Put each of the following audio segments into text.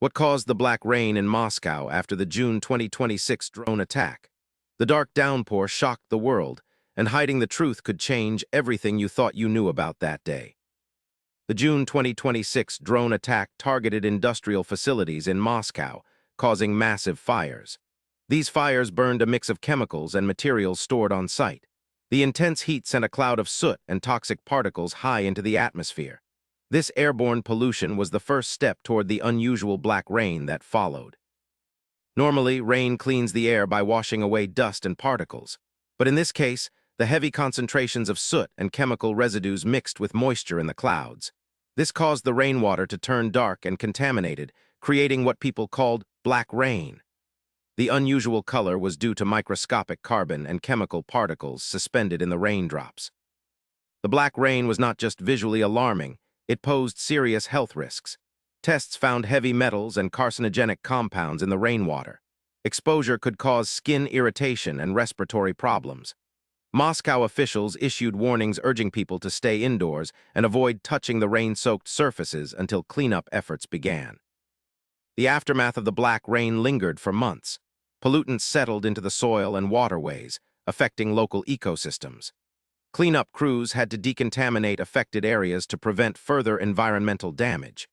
What caused the black rain in Moscow after the June 2026 drone attack? The dark downpour shocked the world, and hiding the truth could change everything you thought you knew about that day. The June 2026 drone attack targeted industrial facilities in Moscow, causing massive fires. These fires burned a mix of chemicals and materials stored on site. The intense heat sent a cloud of soot and toxic particles high into the atmosphere. This airborne pollution was the first step toward the unusual black rain that followed. Normally, rain cleans the air by washing away dust and particles. But in this case, the heavy concentrations of soot and chemical residues mixed with moisture in the clouds. This caused the rainwater to turn dark and contaminated, creating what people called black rain. The unusual color was due to microscopic carbon and chemical particles suspended in the raindrops. The black rain was not just visually alarming, it posed serious health risks. Tests found heavy metals and carcinogenic compounds in the rainwater. Exposure could cause skin irritation and respiratory problems. Moscow officials issued warnings urging people to stay indoors and avoid touching the rain-soaked surfaces until cleanup efforts began. The aftermath of the black rain lingered for months. Pollutants settled into the soil and waterways, affecting local ecosystems. Cleanup crews had to decontaminate affected areas to prevent further environmental damage.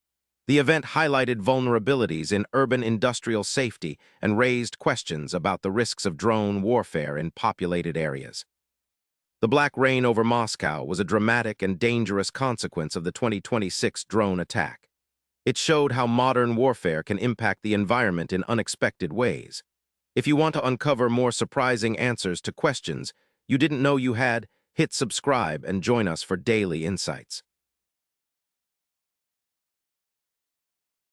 The event highlighted vulnerabilities in urban industrial safety and raised questions about the risks of drone warfare in populated areas. The black rain over Moscow was a dramatic and dangerous consequence of the 2026 drone attack. It showed how modern warfare can impact the environment in unexpected ways. If you want to uncover more surprising answers to questions you didn't know you had, hit subscribe and join us for daily insights.